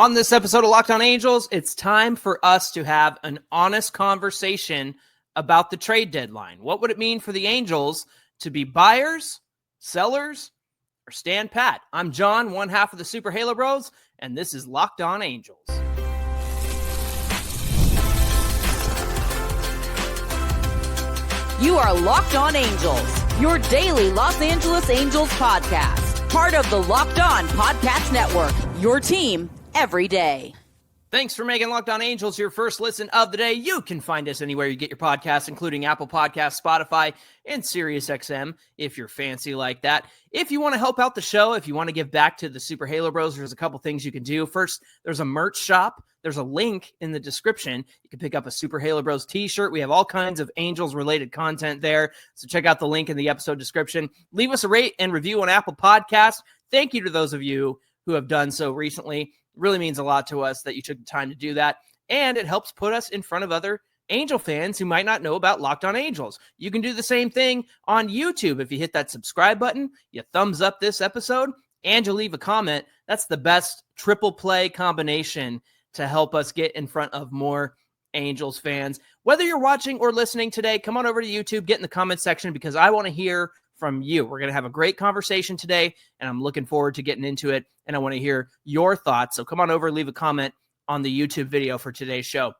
On this episode of Locked On Angels, it's time for us to have an honest conversation about the trade deadline. What would it mean for the Angels to be buyers, sellers, or stand pat? I'm John, one half of the Super Halo Bros, and this is Locked On Angels. You are Locked On Angels, your daily Los Angeles Angels podcast. Part of the Locked On Podcast Network, your team every day. Thanks for making Locked On Angels your first listen of the day. You can find us anywhere you get your podcasts, including Apple Podcasts, Spotify, and SiriusXM, if you're fancy like that. If you want to help out the show, if you want to give back to the Super Halo Bros, there's a couple things you can do. First, there's a merch shop. There's a link in the description. You can pick up a Super Halo Bros t-shirt. We have all kinds of Angels-related content there, so check out the link in the episode description. Leave us a rate and review on Apple Podcasts. Thank you to those of you who have done so recently. Really means a lot to us that you took the time to do that, and it helps put us in front of other Angel fans who might not know about Locked On Angels. You can do the same thing on YouTube. If you hit that subscribe button, you thumbs up this episode, and you leave a comment. That's the best triple play combination to help us get in front of more Angels fans. Whether you're watching or listening today, come on over to YouTube, get in the comment section, because I want to hear from you. We're going to have a great conversation today, and I'm looking forward to getting into it, and I want to hear your thoughts. So come on over, leave a comment on the YouTube video for today's show.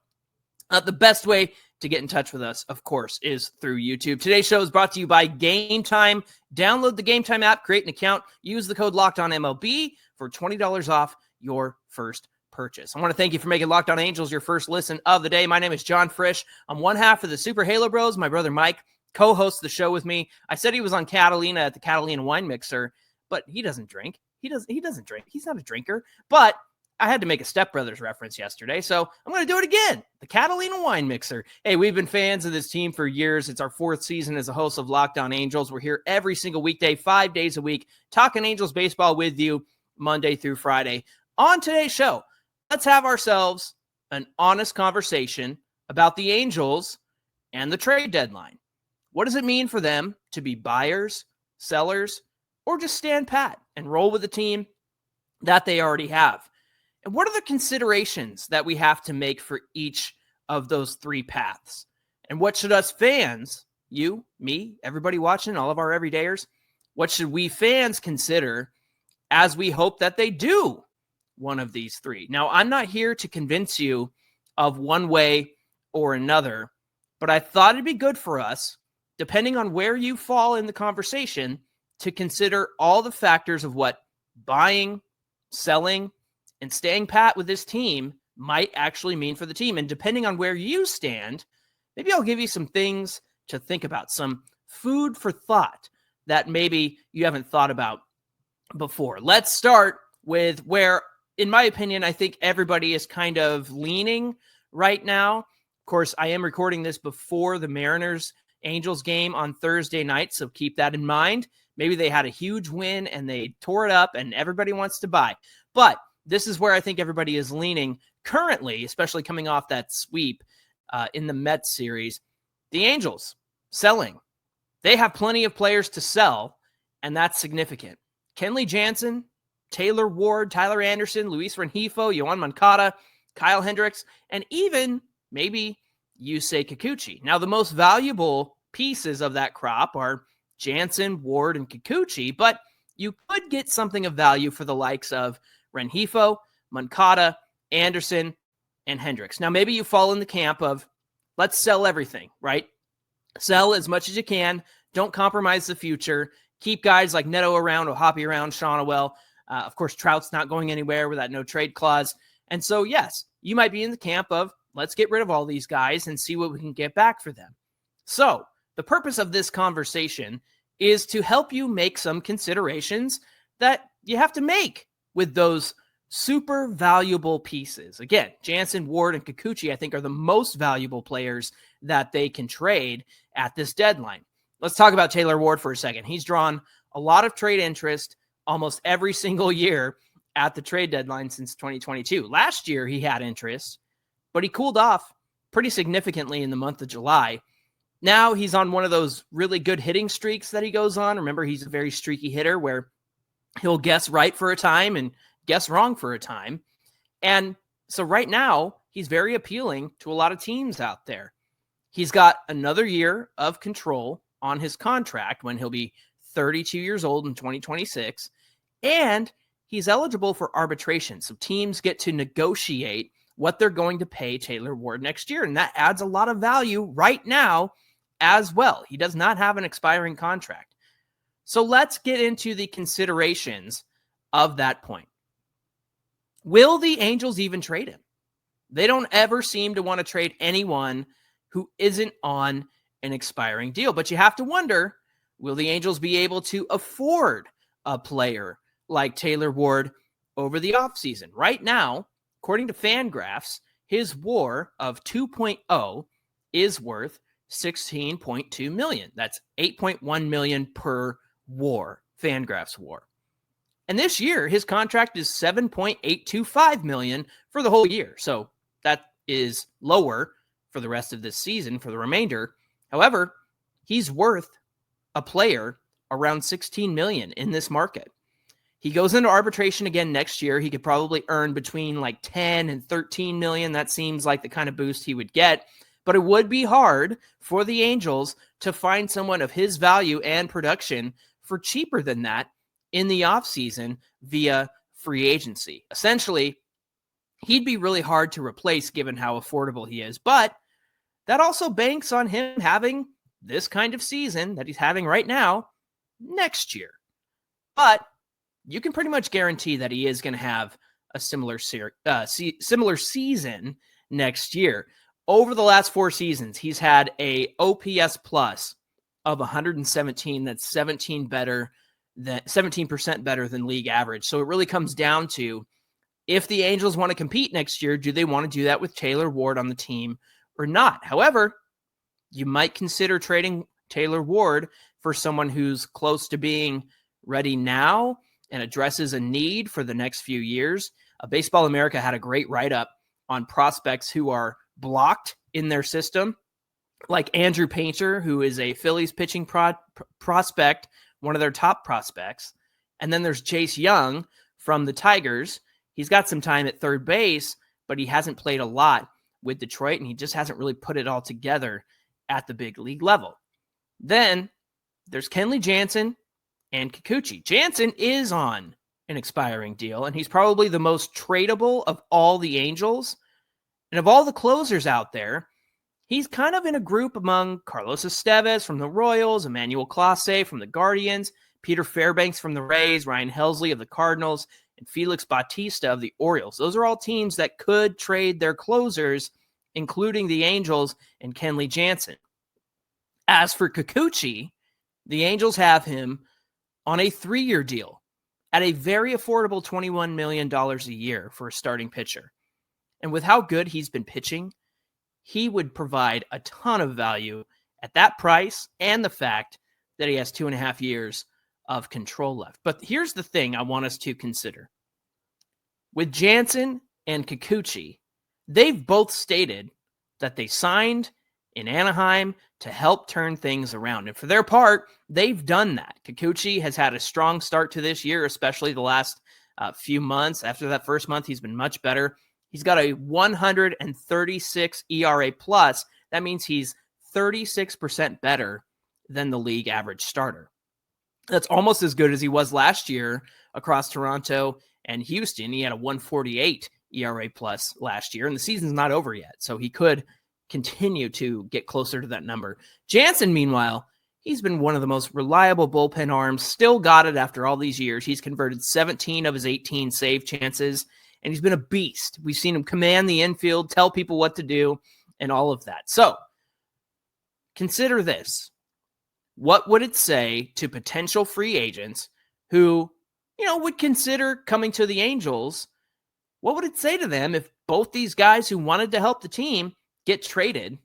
The best way to get in touch with us, of course, is through YouTube. Today's show is brought to you by Gametime. Download the Gametime app, create an account, use the code LOCKEDONMLB for $20 off your first purchase. I want to thank you for making Locked On Angels your first listen of the day. My name is John Frisch. I'm one half of the Super Halo Bros. My brother Mike co-hosts the show with me. I said he was on Catalina at the Catalina Wine Mixer, but he doesn't drink. He doesn't drink. He's not a drinker. But I had to make a Step Brothers reference yesterday, so I'm going to do it again. The Catalina Wine Mixer. Hey, we've been fans of this team for years. It's our fourth season as a host of Locked On Angels. We're here every single weekday, 5 days a week, talking Angels baseball with you Monday through Friday. On today's show, let's have ourselves an honest conversation about the Angels and the trade deadline. What does it mean for them to be buyers, sellers, or just stand pat and roll with the team that they already have? And what are the considerations that we have to make for each of those three paths? And what should us fans, you, me, everybody watching, all of our everydayers, what should we fans consider as we hope that they do one of these three? Now, I'm not here to convince you of one way or another, but I thought it'd be good for us, depending on where you fall in the conversation, to consider all the factors of what buying, selling, and staying pat with this team might actually mean for the team. And depending on where you stand, maybe I'll give you some things to think about, some food for thought that maybe you haven't thought about before. Let's start with where, in my opinion, I think everybody is kind of leaning right now. Of course, I am recording this before the Mariners Angels game on Thursday night, so keep that in mind. Maybe they had a huge win and they tore it up and everybody wants to buy. But this is where I think everybody is leaning currently, especially coming off that sweep in the Mets series. The Angels selling. They have plenty of players to sell, and that's significant. Kenley Jansen, Taylor Ward, Tyler Anderson, Luis Rengifo, Yoan Moncada, Kyle Hendricks, and even maybe Yusei Kikuchi. Now, the most valuable pieces of that crop are Jansen, Ward, and Kikuchi, but you could get something of value for the likes of Rengifo, Moncada, Anderson, and Hendricks. Now, maybe you fall in the camp of, let's sell everything, right? Sell as much as you can. Don't compromise the future. Keep guys like Neto around, Ohapi around, Shonawell. Of course, Trout's not going anywhere with that no trade clause. And so, yes, you might be in the camp of, let's get rid of all these guys and see what we can get back for them. So the purpose of this conversation is to help you make some considerations that you have to make with those super valuable pieces. Again, Jansen, Ward, and Kikuchi, I think, are the most valuable players that they can trade at this deadline. Let's talk about Taylor Ward for a second. He's drawn a lot of trade interest almost every single year at the trade deadline since 2022. Last year, he had interest, but he cooled off pretty significantly in the month of July. Now he's on one of those really good hitting streaks that he goes on. Remember, he's a very streaky hitter where he'll guess right for a time and guess wrong for a time. And so right now, he's very appealing to a lot of teams out there. He's got another year of control on his contract when he'll be 32 years old in 2026. And he's eligible for arbitration. So teams get to negotiate what they're going to pay Taylor Ward next year. And that adds a lot of value right now as well. He does not have an expiring contract. So let's get into the considerations of that point. Will the Angels even trade him? They don't ever seem to want to trade anyone who isn't on an expiring deal. But you have to wonder, will the Angels be able to afford a player like Taylor Ward over the offseason? Right now, according to FanGraphs, his WAR of 2.0 is worth $16.2 million. That's $8.1 million per WAR, FanGraphs WAR. And this year, his contract is $7.825 million for the whole year. So that is lower for the rest of this season, for the remainder. However, he's worth a player around $16 million in this market. He goes into arbitration again next year. He could probably earn between like 10 and 13 million. That seems like the kind of boost he would get. But it would be hard for the Angels to find someone of his value and production for cheaper than that in the offseason via free agency. Essentially, he'd be really hard to replace given how affordable he is. But that also banks on him having this kind of season that he's having right now next year. But you can pretty much guarantee that he is going to have a similar season next year. Over the last 4 seasons, he's had a OPS plus of 117. That's 17% better than league average. So it really comes down to, if the Angels want to compete next year, do they want to do that with Taylor Ward on the team or not? However, you might consider trading Taylor Ward for someone who's close to being ready now and addresses a need for the next few years. Baseball America had a great write-up on prospects who are blocked in their system, like Andrew Painter, who is a Phillies pitching prospect, one of their top prospects. And then there's Chase Young from the Tigers. He's got some time at third base, but he hasn't played a lot with Detroit, and he just hasn't really put it all together at the big league level. Then there's Kenley Jansen and Kikuchi. Jansen is on an expiring deal, and he's probably the most tradable of all the Angels. And of all the closers out there, he's kind of in a group among Carlos Estevez from the Royals, Emmanuel Clase from the Guardians, Peter Fairbanks from the Rays, Ryan Helsley of the Cardinals, and Felix Bautista of the Orioles. Those are all teams that could trade their closers, including the Angels and Kenley Jansen. As for Kikuchi, the Angels have him on a 3-year deal at a very affordable $21 million a year for a starting pitcher. And with how good he's been pitching, he would provide a ton of value at that price and the fact that he has 2.5 years of control left. But here's the thing I want us to consider. With Jansen and Kikuchi, they've both stated that they signed in Anaheim to help turn things around. And for their part, they've done that. Kikuchi has had a strong start to this year, especially the last few months. After that first month, he's been much better. He's got a 136 ERA plus. That means he's 36% better than the league average starter. That's almost as good as he was last year across Toronto and Houston. He had a 148 ERA plus last year, and the season's not over yet, so he could continue to get closer to that number. Jansen, meanwhile, he's been one of the most reliable bullpen arms, still got it after all these years. He's converted 17 of his 18 save chances, and he's been a beast. We've seen him command the infield, tell people what to do, and all of that. So, consider this. What would it say to potential free agents who, would consider coming to the Angels? What would it say to them if both these guys who wanted to help the team get traded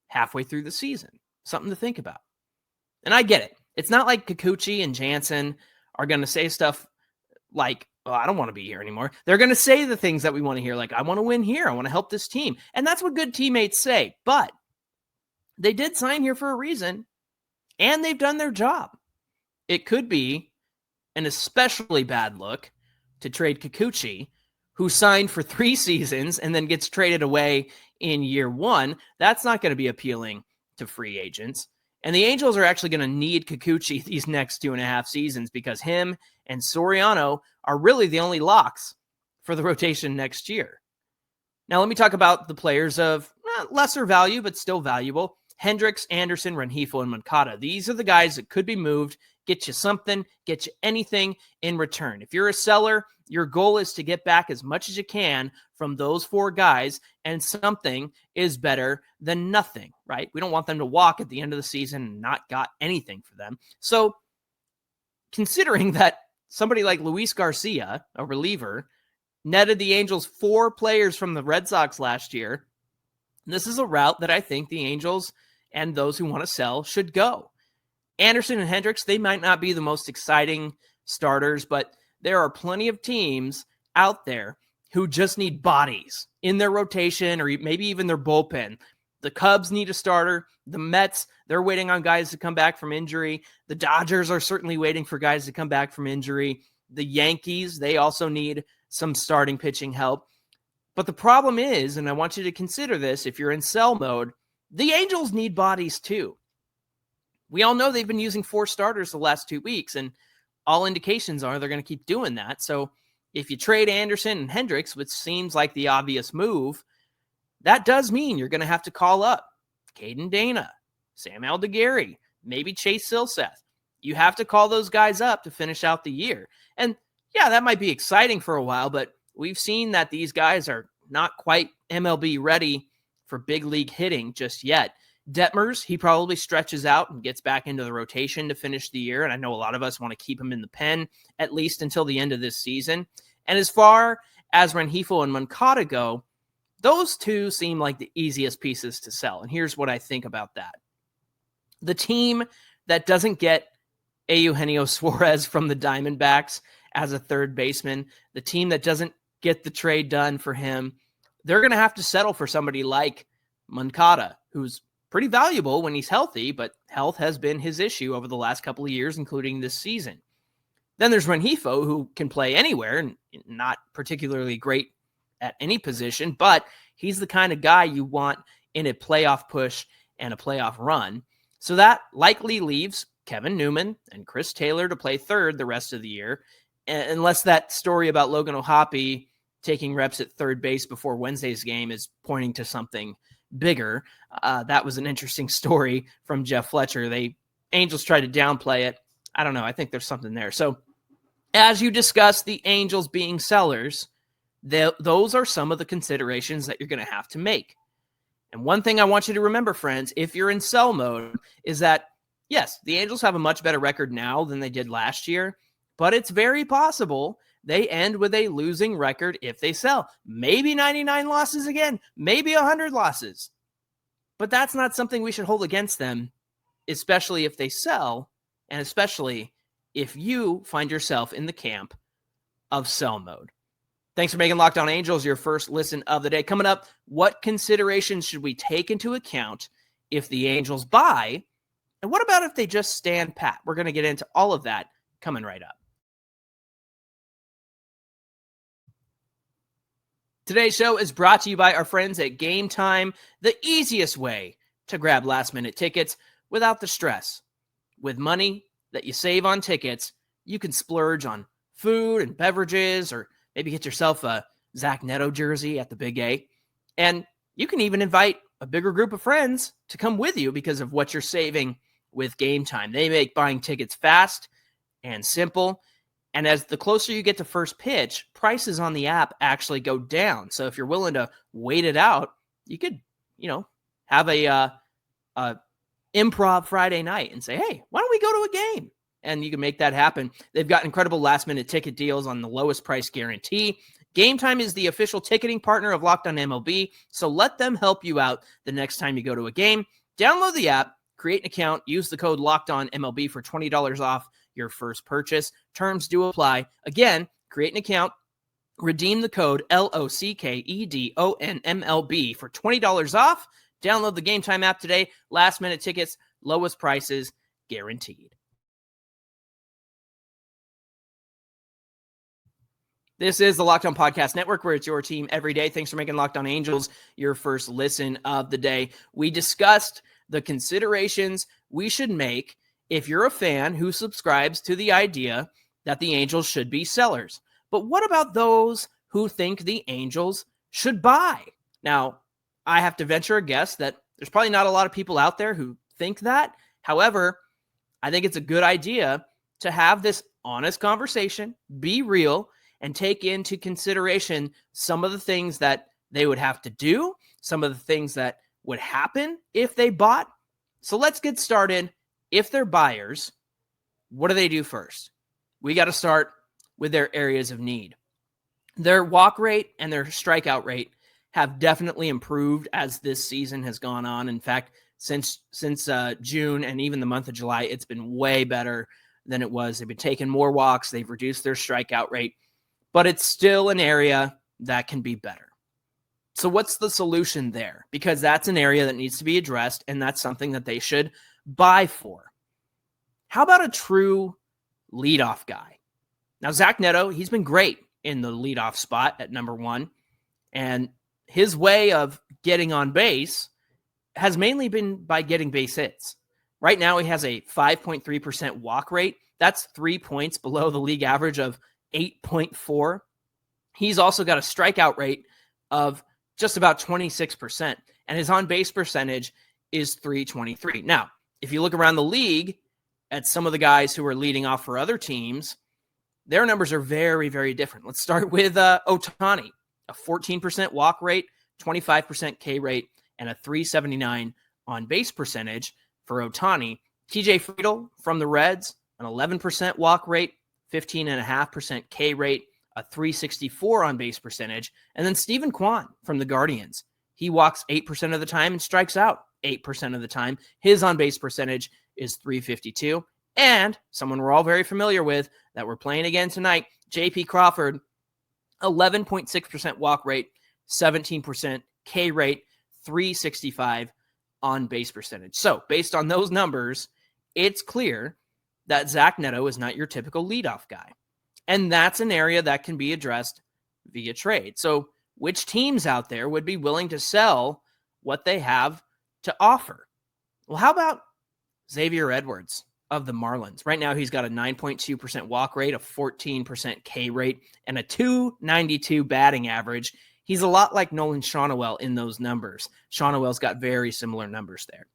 halfway through the season? Something to think about. And I get it. It's not like Kikuchi and Jansen are going to say stuff like, "Oh, I don't want to be here anymore." They're going to say the things that we want to hear, like, "I want to win here. I want to help this team." And that's what good teammates say. But they did sign here for a reason, and they've done their job. It could be an especially bad look to trade Kikuchi who signed for 3 seasons and then gets traded away in year 1, that's not going to be appealing to free agents. And the Angels are actually going to need Kikuchi these next 2.5 seasons because him and Soriano are really the only locks for the rotation next year. Now, let me talk about the players of lesser value, but still valuable. Hendricks, Anderson, Rengifo, and Moncada. These are the guys that could be moved, get you something, get you anything in return. If you're a seller, your goal is to get back as much as you can from those 4 guys, and something is better than nothing, right? We don't want them to walk at the end of the season and not got anything for them. So considering that somebody like Luis Garcia, a reliever, netted the Angels 4 players from the Red Sox last year, this is a route that I think the Angels and those who want to sell should go. Anderson and Hendricks, they might not be the most exciting starters, but there are plenty of teams out there who just need bodies in their rotation or maybe even their bullpen. The Cubs need a starter. The Mets, they're waiting on guys to come back from injury. The Dodgers are certainly waiting for guys to come back from injury. The Yankees, they also need some starting pitching help. But the problem is, and I want you to consider this if you're in sell mode, the Angels need bodies too. We all know they've been using 4 starters the last 2 weeks, and all indications are they're going to keep doing that. So if you trade Anderson and Hendricks, which seems like the obvious move, that does mean you're going to have to call up Caden Dana, Sam Aldeguerri, maybe Chase Silseth. You have to call those guys up to finish out the year. And yeah, that might be exciting for a while, but we've seen that these guys are not quite MLB ready for big league hitting just yet. Detmers, he probably stretches out and gets back into the rotation to finish the year, and I know a lot of us want to keep him in the pen at least until the end of this season. And as far as Rengifo and Moncada go, those 2 seem like the easiest pieces to sell, and here's what I think about that. The team that doesn't get Eugenio Suarez from the Diamondbacks as a third baseman, the team that doesn't get the trade done for him, they're going to have to settle for somebody like Moncada, who's pretty valuable when he's healthy, but health has been his issue over the last couple of years, including this season. Then there's Rengifo, who can play anywhere and not particularly great at any position, but he's the kind of guy you want in a playoff push and a playoff run. So that likely leaves Kevin Newman and Chris Taylor to play third the rest of the year, unless that story about Logan O'Hoppe taking reps at third base before Wednesday's game is pointing to something bigger. That was an interesting story from Jeff Fletcher. Angels tried to downplay it. I don't know. I think there's something there. So as you discuss the Angels being sellers, those are some of the considerations that you're going to have to make. And one thing I want you to remember, friends, if you're in sell mode, is that, yes, the Angels have a much better record now than they did last year, but it's very possible they end with a losing record if they sell. Maybe 99 losses again, maybe 100 losses. But that's not something we should hold against them, especially if they sell, and especially if you find yourself in the camp of sell mode. Thanks for making Locked On Angels your first listen of the day. Coming up, what considerations should we take into account if the Angels buy? And what about if they just stand pat? We're going to get into all of that coming right up. Today's show is brought to you by our friends at Gametime, the easiest way to grab last-minute tickets without the stress. With money that you save on tickets, you can splurge on food and beverages, or maybe get yourself a Zach Neto jersey at the Big A. And you can even invite a bigger group of friends to come with you because of what you're saving with Gametime. They make buying tickets fast and simple. And as the closer you get to first pitch, prices on the app actually go down. So if you're willing to wait it out, you could, have a improv Friday night and say, hey, why don't we go to a game? And you can make that happen. They've got incredible last-minute ticket deals on the lowest price guarantee. Gametime is the official ticketing partner of Locked On MLB, so let them help you out the next time you go to a game. Download the app, create an account, use the code LOCKEDONMLB for $20 off your first purchase. Terms do apply. Again, create an account, redeem the code LOCKEDONMLB for $20 off. Download the Gametime app today. Last-minute tickets, lowest prices guaranteed. This is the Locked On Podcast Network, where it's your team every day. Thanks for making Locked On Angels your first listen of the day. We discussed the considerations we should make if you're a fan who subscribes to the idea that the Angels should be sellers. But what about those who think the Angels should buy? Now, I have to venture a guess that there's probably not a lot of people out there who think that. However, I think it's a good idea to have this honest conversation, be real, and take into consideration some of the things that they would have to do, some of the things that would happen if they bought. So let's get started. If they're buyers, what do they do first? We got to start with their areas of need. Their walk rate and their strikeout rate have definitely improved as this season has gone on. In fact, since June and even the month of July, it's been way better than it was. They've been taking more walks. They've reduced their strikeout rate, but it's still an area that can be better. So what's the solution there? Because that's an area that needs to be addressed, and that's something that they should buy for. How about a true leadoff guy? Now, Zach Neto, he's been great in the leadoff spot at number one, and his way of getting on base has mainly been by getting base hits. Right now, he has a 5.3% walk rate. That's 3 points below the league average of 8.4. He's also got a strikeout rate of just about 26%, and his on-base percentage is .323. Now, if you look around the league at some of the guys who are leading off for other teams, their numbers are very, very different. Let's start with Ohtani, a 14% walk rate, 25% K rate, and a .379 on-base percentage for Ohtani. TJ Friedl from the Reds, an 11% walk rate, 15.5% K rate, a .364 on-base percentage. And then Steven Kwan from the Guardians. He walks 8% of the time and strikes out 8% of the time. His on-base percentage is .352. And someone we're all very familiar with that we're playing again tonight, JP Crawford, 11.6% walk rate, 17% K rate, .365 on-base percentage. So based on those numbers, it's clear that Zach Neto is not your typical leadoff guy. And that's an area that can be addressed via trade. So which teams out there would be willing to sell what they have to offer? Well, how about Xavier Edwards of the Marlins? Right now, he's got a 9.2% walk rate, a 14% K rate, and a .292 batting average. He's a lot like Nolan Schanuel in those numbers. Schanuel's got very similar numbers there.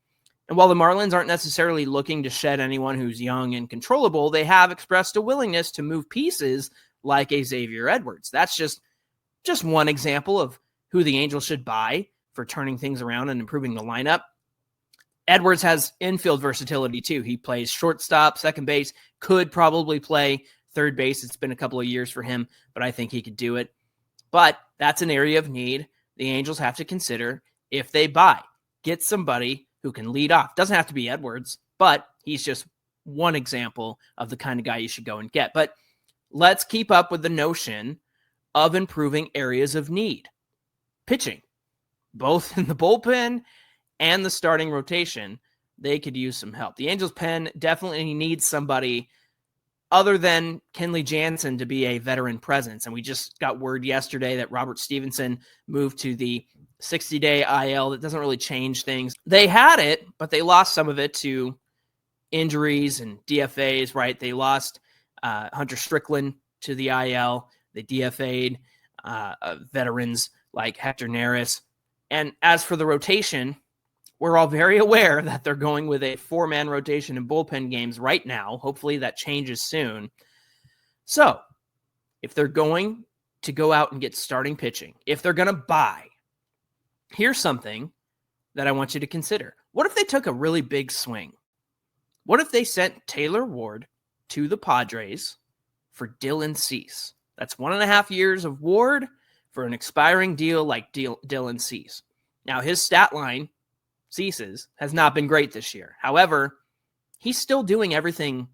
And while the Marlins aren't necessarily looking to shed anyone who's young and controllable, they have expressed a willingness to move pieces like a Xavier Edwards. That's just one example of who the Angels should buy for turning things around and improving the lineup. Edwards has infield versatility too. He plays shortstop, second base, could probably play third base. It's been a couple of years for him, but I think he could do it. But that's an area of need the Angels have to consider if they buy. Get somebody who can lead off. Doesn't have to be Edwards, but he's just one example of the kind of guy you should go and get. But let's keep up with the notion of improving areas of need. Pitching, both in the bullpen and the starting rotation, they could use some help. The Angels pen definitely needs somebody other than Kenley Jansen to be a veteran presence. And we just got word yesterday that Robert Stevenson moved to the 60-day IL. That doesn't really change things. They had it, but they lost some of it to injuries and DFAs, right? They lost Hunter Strickland to the IL. They DFA'd veterans like Hector Neris. And as for the rotation, we're all very aware that they're going with a 4-man rotation in bullpen games right now. Hopefully that changes soon. So if they're going to go out and get starting pitching, if they're going to buy, here's something that I want you to consider. What if they took a really big swing? What if they sent Taylor Ward to the Padres for Dylan Cease? That's 1.5 years of Ward for an expiring deal like Dylan Cease. Now, his stat line, Cease's, has not been great this year. However, he's still doing everything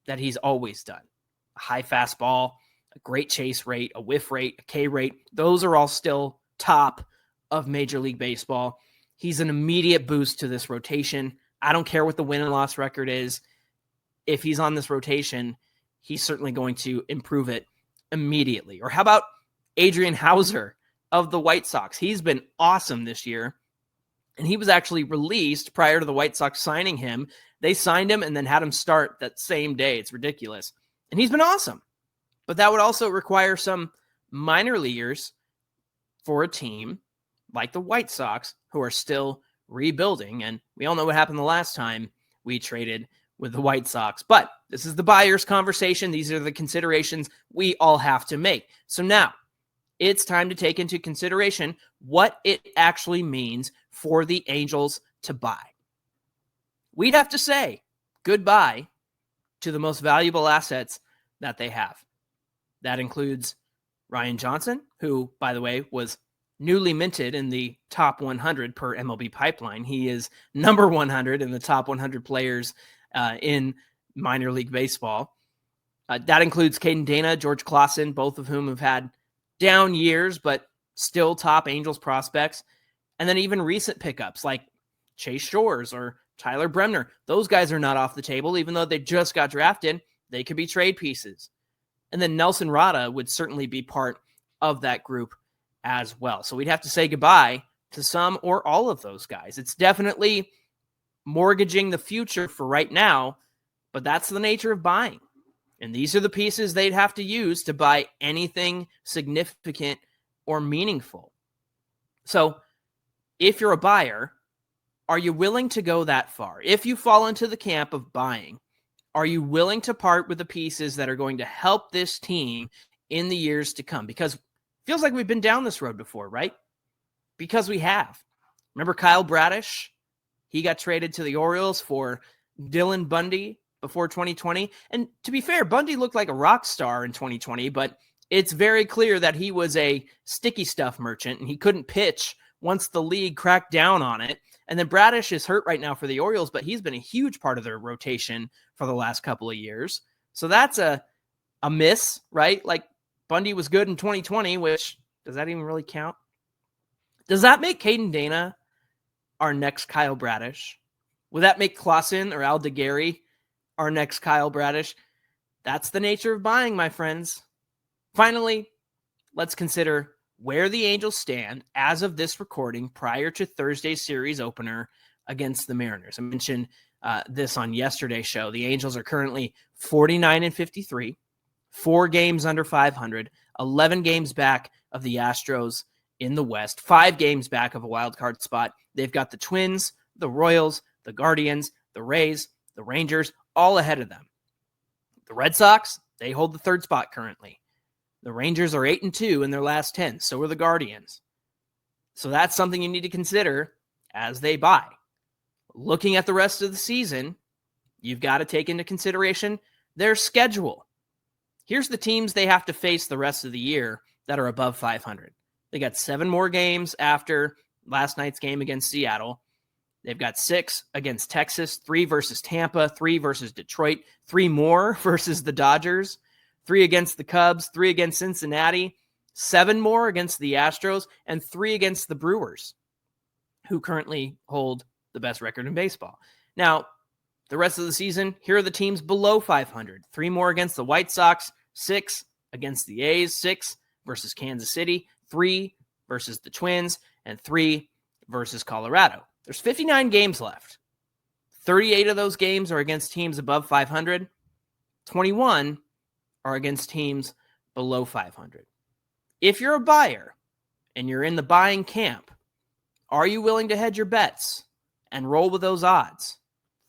that he's always done. A high fastball, a great chase rate, a whiff rate, a K rate. Those are all still top of Major League Baseball. He's an immediate boost to this rotation. I don't care what the win and loss record is. If he's on this rotation, he's certainly going to improve it immediately? Or how about Adrian Hauser of the White Sox? He's been awesome this year, and he was actually released prior to the White Sox signing him. They signed him and then had him start that same day. It's ridiculous. And he's been awesome. But that would also require some minor leaguers for a team like the White Sox, who are still rebuilding. And we all know what happened the last time we traded with the White Sox. But this is the buyer's conversation. These are the considerations we all have to make. So now it's time to take into consideration what it actually means for the Angels to buy. We'd have to say goodbye to the most valuable assets that they have. That includes Ryan Johnson, who, by the way, was newly minted in the top 100 per MLB Pipeline. He is number 100 in the top 100 players in minor league baseball. That includes Caden Dana, George Clausen, both of whom have had down years, but still top Angels prospects. And then even recent pickups like Chase Shores or Tyler Bremner. Those guys are not off the table, even though they just got drafted. They could be trade pieces. And then Nelson Rada would certainly be part of that group as well. So we'd have to say goodbye to some or all of those guys. It's definitely mortgaging the future for right now, but that's the nature of buying. And these are the pieces they'd have to use to buy anything significant or meaningful. So if you're a buyer, are you willing to go that far? If you fall into the camp of buying, are you willing to part with the pieces that are going to help this team in the years to come? Because it feels like we've been down this road before, right? Because we have. Remember Kyle Bradish? He got traded to the Orioles for Dylan Bundy before 2020. And to be fair, Bundy looked like a rock star in 2020, but it's very clear that he was a sticky stuff merchant and he couldn't pitch once the league cracked down on it. And then Bradish is hurt right now for the Orioles, but he's been a huge part of their rotation for the last couple of years. So that's a miss, right? Like Bundy was good in 2020, which does that even really count? Does that make Caden Dana our next Kyle Bradish? Would that make Clausen or Al DeGarry our next Kyle Bradish? That's the nature of buying, my friends. Finally, let's consider where the Angels stand as of this recording prior to Thursday's series opener against the Mariners. I mentioned this on yesterday's show. The Angels are currently 49-53, 4 games under 500, 11 games back of the Astros in the West, 5 games back of a wild card spot. They've got the Twins, the Royals, the Guardians, the Rays, the Rangers, all ahead of them. The Red Sox, they hold the 3rd spot currently. The Rangers are 8-2 in their last 10. So are the Guardians. So that's something you need to consider as they buy. Looking at the rest of the season, you've got to take into consideration their schedule. Here's the teams they have to face the rest of the year that are above 500. They got 7 more games after last night's game against Seattle. They've got 6 against Texas, 3 versus Tampa, 3 versus Detroit, 3 more versus the Dodgers, 3 against the Cubs, 3 against Cincinnati, 7 more against the Astros, and 3 against the Brewers, who currently hold the best record in baseball. Now, the rest of the season, here are the teams below 500. 3 more against the White Sox, 6 against the A's, 6 versus Kansas City, 3 versus the Twins, and 3 versus Colorado. There's 59 games left. 38 of those games are against teams above 500. 21 are against teams below 500. If you're a buyer and you're in the buying camp, are you willing to hedge your bets and roll with those odds?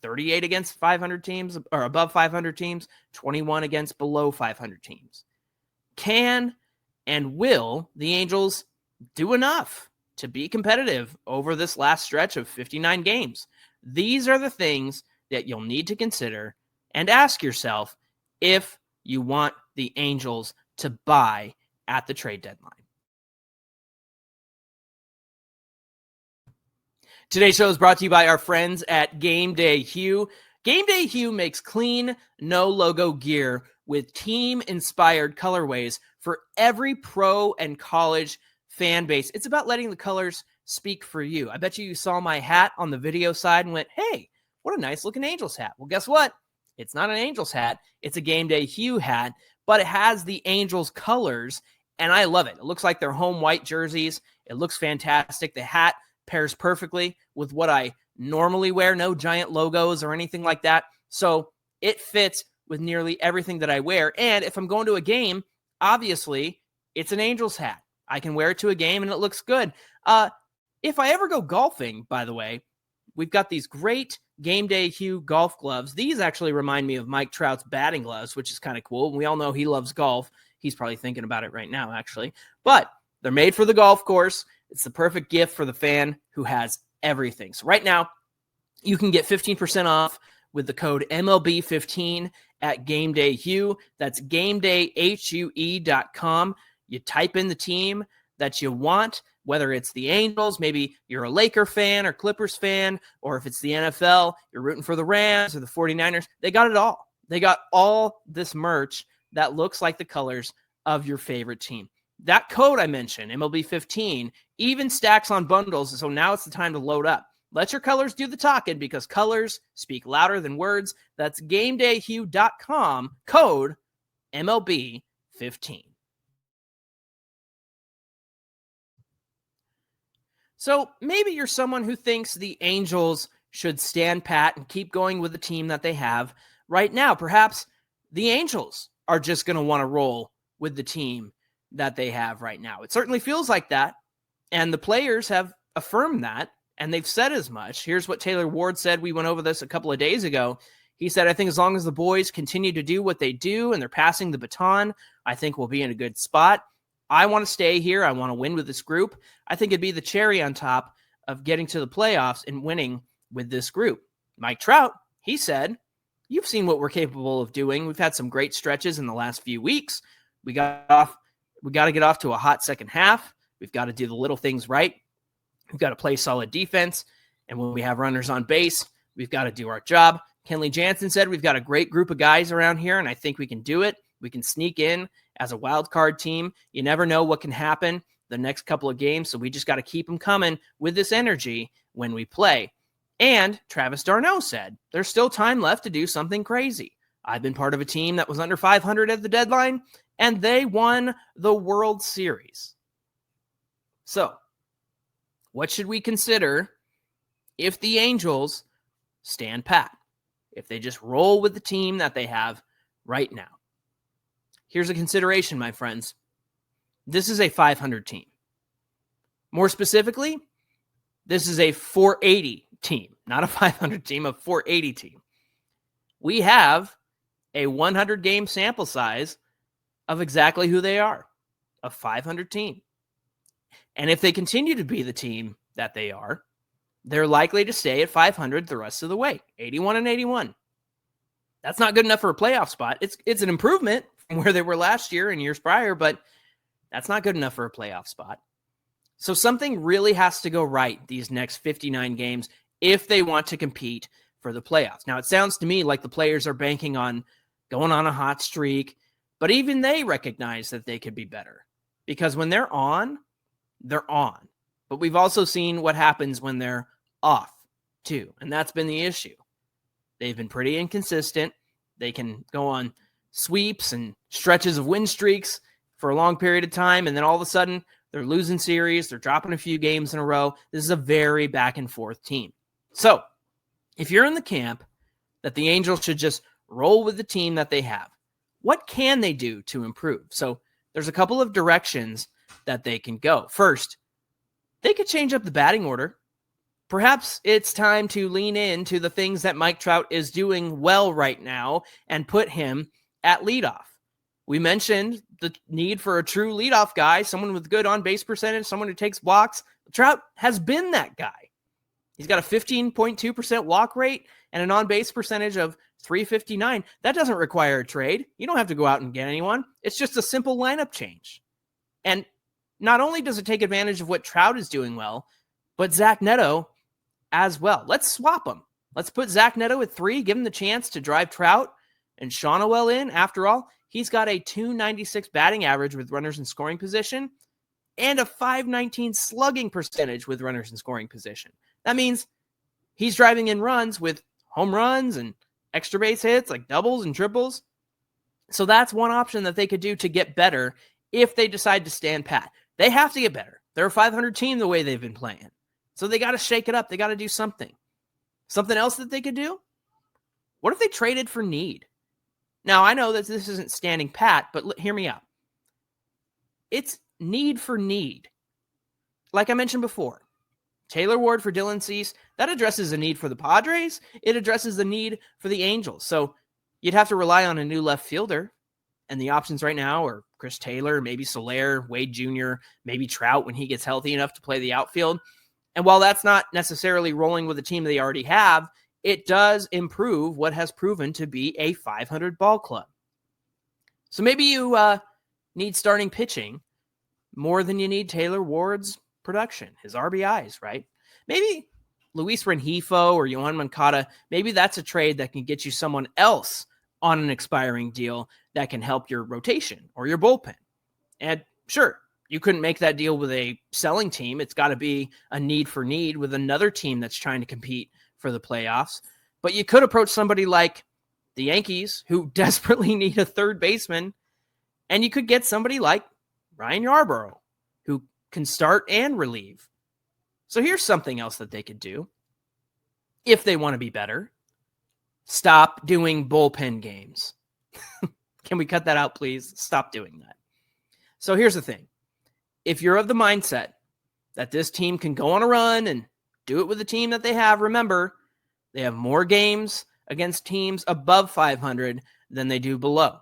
38 against 500 teams or above 500 teams, 21 against below 500 teams. Can and will the Angels do enough to be competitive over this last stretch of 59 games? These are the things that you'll need to consider and ask yourself if you want the Angels to buy at the trade deadline. Today's show is brought to you by our friends at Game Day Hue. Game Day Hue makes clean, no-logo gear with team-inspired colorways for every pro and college fan base. It's about letting the colors speak for you. I bet you saw my hat on the video side and went, hey, what a nice-looking Angels hat. Well, guess what? It's not an Angels hat. It's a Game Day Hue hat, but it has the Angels colors, and I love it. It looks like they're home white jerseys. It looks fantastic. The hat pairs perfectly with what I normally wear, no giant logos or anything like that. So it fits with nearly everything that I wear. And if I'm going to a game, obviously it's an Angels hat. I can wear it to a game and it looks good. If I ever go golfing, by the way, we've got these great Game Day Hue golf gloves. These actually remind me of Mike Trout's batting gloves, which is kind of cool. We all know he loves golf. He's probably thinking about it right now, actually. But they're made for the golf course. It's the perfect gift for the fan who has everything. So right now, you can get 15% off with the code MLB15 at Game Day Hue. That's GameDayHue.com. You type in the team that you want, whether it's the Angels, maybe you're a Laker fan or Clippers fan, or if it's the NFL, you're rooting for the Rams or the 49ers. They got it all. They got all this merch that looks like the colors of your favorite team. That code I mentioned, MLB15, even stacks on bundles, so now it's the time to load up. Let your colors do the talking because colors speak louder than words. That's GameDayHue.com, code MLB15. So maybe you're someone who thinks the Angels should stand pat and keep going with the team that they have right now. Perhaps the Angels are just going to want to roll with the team that they have right now. It certainly feels like that, and the players have affirmed that, and they've said as much. Here's what Taylor Ward said. We went over this a couple of days ago. He said, I think as long as the boys continue to do what they do and they're passing the baton, I think we'll be in a good spot. I want to stay here. I want to win with this group. I think it'd be the cherry on top of getting to the playoffs and winning with this group. Mike Trout, he said, you've seen what we're capable of doing. We've had some great stretches in the last few weeks. We got to get off to a hot second half. We've got to do the little things right. We've got to play solid defense. And when we have runners on base, we've got to do our job. Kenley Jansen said, we've got a great group of guys around here, and I think we can do it. We can sneak in as a wild card team. You never know what can happen the next couple of games, so we just got to keep them coming with this energy when we play. And Travis d'Arnaud said, there's still time left to do something crazy. I've been part of a team that was under 500 at the deadline, and they won the World Series. So, what should we consider if the Angels stand pat? If they just roll with the team that they have right now? Here's a consideration, my friends. This is a 500 team. More specifically, this is a 480 team, not a 500 team, a 480 team. We have a 100-game sample size of exactly who they are, a 500 team. And if they continue to be the team that they are, they're likely to stay at 500 the rest of the way, 81-81. That's not good enough for a playoff spot. It's an improvement from where they were last year and years prior, but that's not good enough for a playoff spot. So something really has to go right these next 59 games if they want to compete for the playoffs. Now, it sounds to me like the players are banking on going on a hot streak, but even they recognize that they could be better because when they're on, they're on. But we've also seen what happens when they're off too, and that's been the issue. They've been pretty inconsistent. They can go on sweeps and stretches of win streaks for a long period of time, and then all of a sudden they're losing series, they're dropping a few games in a row. This is a very back and forth team. So if you're in the camp that the Angels should just roll with the team that they have, what can they do to improve? So there's a couple of directions that they can go. First, they could change up the batting order. Perhaps it's time to lean into the things that Mike Trout is doing well right now and put him at leadoff. We mentioned the need for a true leadoff guy, someone with good on-base percentage, someone who takes walks. Trout has been that guy. He's got a 15.2% walk rate and an on-base percentage of .359. That doesn't require a trade. You don't have to go out and get anyone. It's just a simple lineup change. And not only does it take advantage of what Trout is doing well, but Zach Neto as well. Let's swap them. Let's put Zach Neto at 3, give him the chance to drive Trout and Shawnoel in. After all, he's got a .296 batting average with runners in scoring position and a .519 slugging percentage with runners in scoring position. That means he's driving in runs with home runs and extra base hits like doubles and triples. So that's one option that they could do to get better if they decide to stand pat. They have to get better. They're a 500 team the way they've been playing. So they got to shake it up. They got to do something. Something else that they could do? What if they traded for need? Now, I know that this isn't standing pat, but hear me out. It's need for need. Like I mentioned before, Taylor Ward for Dylan Cease, that addresses a need for the Padres. It addresses the need for the Angels. So you'd have to rely on a new left fielder. And the options right now are Chris Taylor, maybe Soler, Wade Jr., maybe Trout when he gets healthy enough to play the outfield. And while that's not necessarily rolling with the team they already have, it does improve what has proven to be a 500 ball club. So maybe you need starting pitching more than you need Taylor Ward's production, his RBIs, right? Maybe Luis Rengifo or Yohan Moncada, maybe that's a trade that can get you someone else on an expiring deal that can help your rotation or your bullpen. And sure, you couldn't make that deal with a selling team. It's got to be a need for need with another team that's trying to compete for the playoffs. But you could approach somebody like the Yankees, who desperately need a third baseman, and you could get somebody like Ryan Yarbrough, who can start and relieve. So here's something else that they could do if they want to be better. Stop doing bullpen games. Can we cut that out, please? Stop doing that. So here's the thing. If you're of the mindset that this team can go on a run and do it with the team that they have, remember, they have more games against teams above 500 than they do below.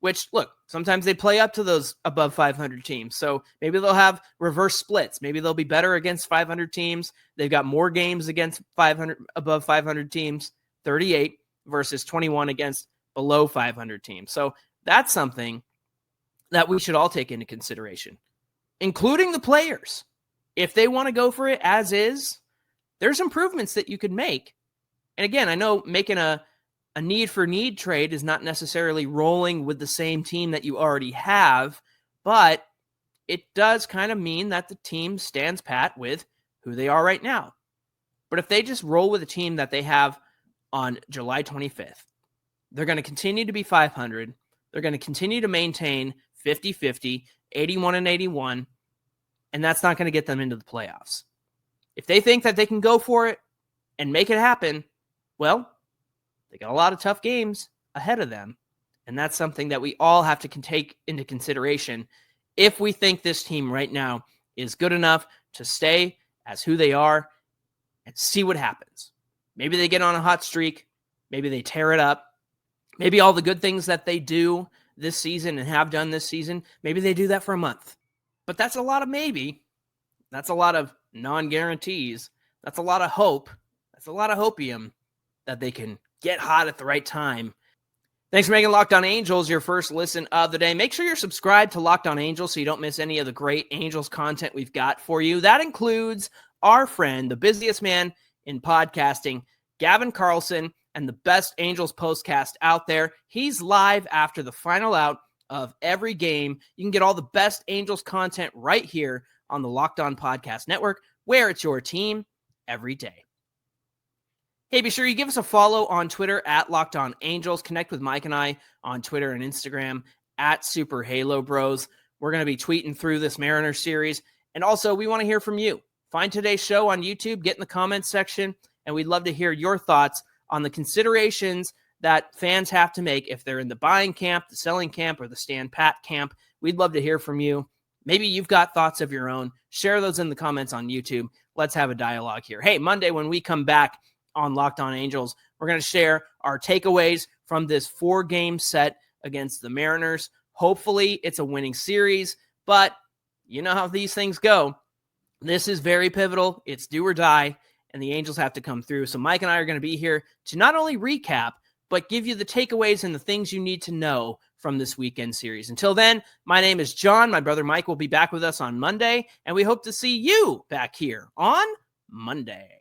Which, look, sometimes they play up to those above 500 teams. So maybe they'll have reverse splits. Maybe they'll be better against 500 teams. They've got more games against above 500 teams, 38 versus 21 against below 500 teams. So that's something that we should all take into consideration, including the players. If they want to go for it as is, there's improvements that you could make. And again, I know making a need for need trade is not necessarily rolling with the same team that you already have, but it does kind of mean that the team stands pat with who they are right now. But if they just roll with a team that they have on July 25th, they're going to continue to be 500. They're going to continue to maintain 50-50, 81-81, and that's not going to get them into the playoffs. If they think that they can go for it and make it happen, well, they got a lot of tough games ahead of them, and that's something that we all have to take into consideration if we think this team right now is good enough to stay as who they are and see what happens. Maybe they get on a hot streak. Maybe they tear it up. Maybe all the good things that they do this season and have done this season, maybe they do that for a month. But that's a lot of maybe. That's a lot of non-guarantees. That's a lot of hope. That's a lot of hopium that they can get hot at the right time. Thanks for making Locked On Angels your first listen of the day. Make sure you're subscribed to Locked On Angels so you don't miss any of the great Angels content we've got for you. That includes our friend, the busiest man in podcasting, Gavin Carlson, and the best Angels postcast out there. He's live after the final out of every game. You can get all the best Angels content right here on the Locked On Podcast Network, where it's your team every day. Hey, be sure you give us a follow on Twitter at Locked On Angels. Connect with Mike and I on Twitter and Instagram at Super Halo Bros. We're going to be tweeting through this Mariners series. And also, we want to hear from you. Find today's show on YouTube, get in the comments section, and we'd love to hear your thoughts on the considerations that fans have to make if they're in the buying camp, the selling camp, or the stand pat camp. We'd love to hear from you. Maybe you've got thoughts of your own. Share those in the comments on YouTube. Let's have a dialogue here. Hey, Monday when we come back on Locked On Angels, we're going to share our takeaways from this 4-game set against the Mariners. Hopefully it's a winning series, but you know how these things go. This is very pivotal. It's do or die, and the Angels have to come through. So Mike and I are going to be here to not only recap, but give you the takeaways and the things you need to know from this weekend series. Until then, my name is John. My brother Mike will be back with us on Monday, and we hope to see you back here on Monday.